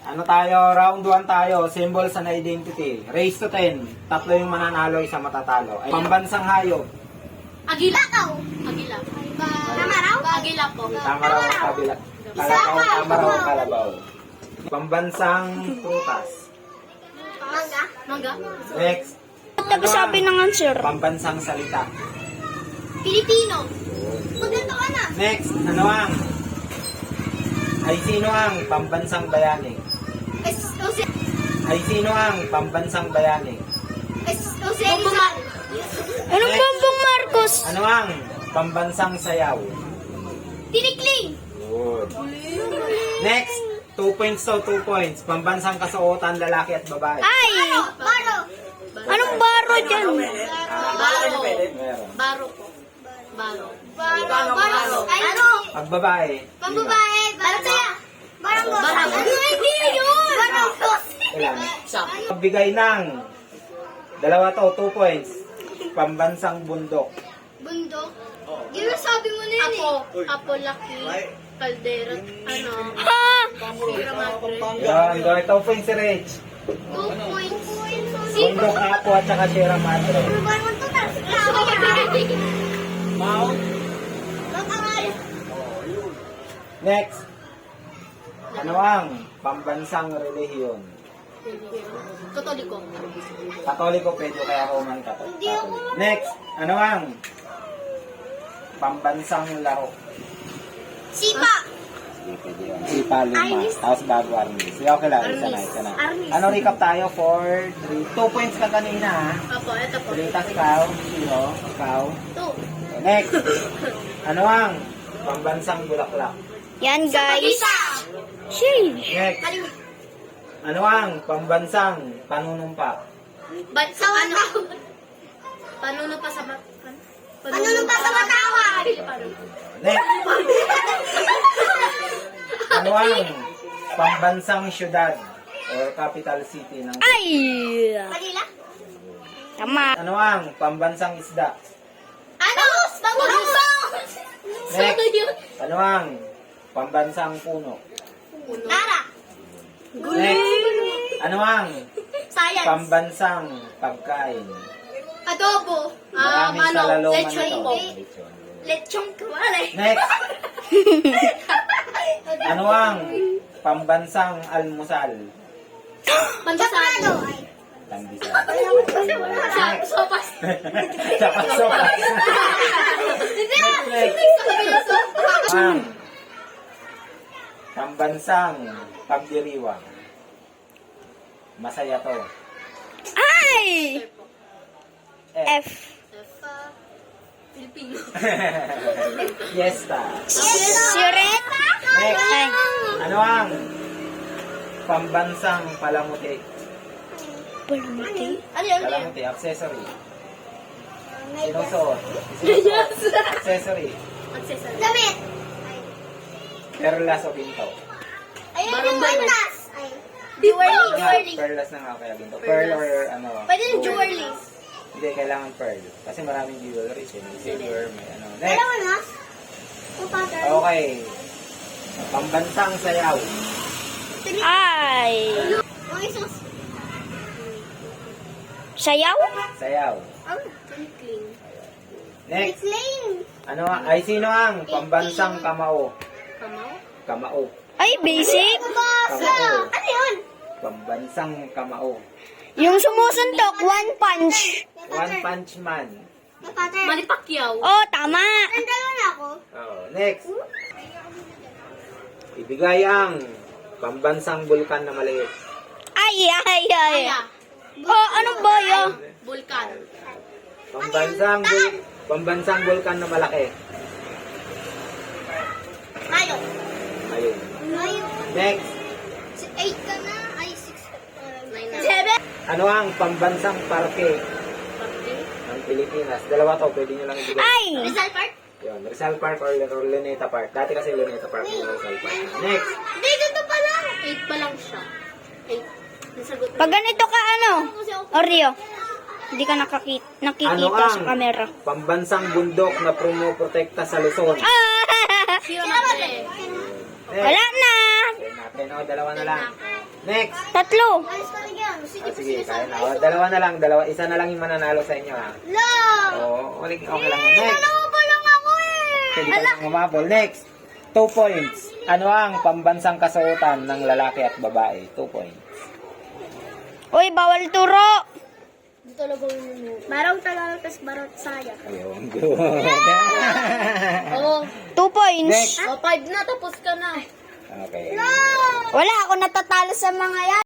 Ano tayo? Round 1 tayo. Symbols and identity. Raise to 10. Tatlo yung mananalo, isa matatalo. Ay, pambansang hayop. Agila. Agila. Tama raw? Agila po. Tama raw ang kabila. Kalabaw, tama raw ang kalabaw. Pambansang prutas. Mangga. Mangga. Next. Tapos sabi ng answer. Pambansang salita. Pilipino. Maganda ka na. Next. Ano ang? Ay sino ang pambansang bayani? Ay sino ang pambansang bayani? Anong Bongbong Marcos? Ano ang pambansang sayaw? Tinikling. Good. Next. 2 points to 2 points. Pambansang kasuotan, lalaki at babae. Ay! Baro. Anong baro dyan? Baro. Meron. Baro po. Baro. Baro. Ay, ano? Pag babae. Pambabae. Barangay. Barangay. Hindi yun. Barangay. Kailan? Pagbigay ng dalawa to, 2 points. Pambansang bundok. Bundok. Yung sabi mo na yun eh. Apo, laki, kaldera, ano. Ha? Sierra Madre. Yan, go. 2 points si Rich. 2 points. Bundok, Apo at saka Sierra Madre. Mount. Next. Ano ang pambansang relihiyon? Katoliko. Katoliko, pwede kaya Roman Catholic. Next. Ano ang pambansang laro? Sipa. Sipa, lima. Tapos bago Arnis. Sige, okay lang. Isa na. Arnis. Ano recap tayo for 3? 2 points ka kanina, ha? Apo, eto po. 3 tas ikaw. 0. Ikaw. 2. Next. Ano ang pambansang bulaklak? Yan guys. Sheesh. Next. Ano ang pambansang panunumpa? Sa ano? Panunumpa sa Panunumpa sa Batawan. Next. Ano ang pambansang syudad or capital city ng... Ay! Manila? Tama. Ano ang pambansang isda? Ano? Bangus! Next. Ano ang pambansang puno? Nara. Next. Ano ang Science. pambansang pagkain? Adobo. Marami sa laloman Lechon ito. po. Lechon kawali. Next. Ano ang pambansang almusal? Pandesal. Pandesal. Next. Sopas. Sapat-sapat. Next. Ang pambansang pagdiriwang. Masaya to. Ay! F. Filipino. Fiesta. Siret? Next. Ay. Ano ang pambansang palamuti? Palamuti. Ano yun? Palamuti, accessory. Sinusuot. Sinusuot. Accessory. Accessory. Damit. Perlas o binto. Ayun yung bandas. Jewelry. Jewelry. Perlas na nga kaya binto. Pearl or ano. Pwede yung gold. jewelry. Hindi, kailangan pearl. Kasi maraming jewelry. May silver, may ano. Alam Next. mo na? Yung pattern. Okay. Pambansang sayaw. Ay! Ang isang... Sayaw? Sayaw. Tinikling. Next. Tinikling. Ano, ay sino ang pambansang kamao? Kamao? Kamao. Ay, basic. Kamao. Ano yun? Pambansang kamao. Yung sumusuntok, one punch. One Punch Man. Yung pattern. Manny Pacquiao. Oh, tama. Nandalo na ako. Oh, next. Ibigay ang pambansang bulkan na maliit. Ay, ay, ay. Kaya. Oh, anong boyo? Vulcan. Pambansang bulkan na malaki. Mayo. Ayun. Mayo. Next. 8 ka na. Ay, 6 ka. 9 na. 7. Ano ang pambansang parke ng Pilipinas? Dalawa to, pwede nyo lang ibigay. Ay! Rizal Park? Yun, Rizal Park or Luneta Park. Dati kasi Luneta Park yung Rizal Park. Next. Hindi, ganito pa lang. 8 pa lang siya. 8. Nasagot na. Pag ganito ka, ano? Oreo. Hindi ka nakikita Ano sa ang camera. pambansang bundok na promoprotekta sa Luzon? Ah! Sierra Madre. Next. Wala na. Okay natin, o, dalawa na lang. Next. Tatlo. Alis ka rin yan. Sige, Sige, kaya na. O, dalawa na lang. Isa na lang yung mananalo sa inyo, ha? Lang! O, okay lang. Next. Dalawa pa lang ako eh! Pwede ka lang umabol. Next. 2 points. Ano ang pambansang kasuotan ng lalaki at babae? 2 points. Uy, bawal turo. Hindi talaga yun. Barong Tagalog, tas barong Saya. Ayun, good. Oo. 2 points. Next. O, 5 na, tapos ka na. Okay. Wala, ako natatalo sa mga yan.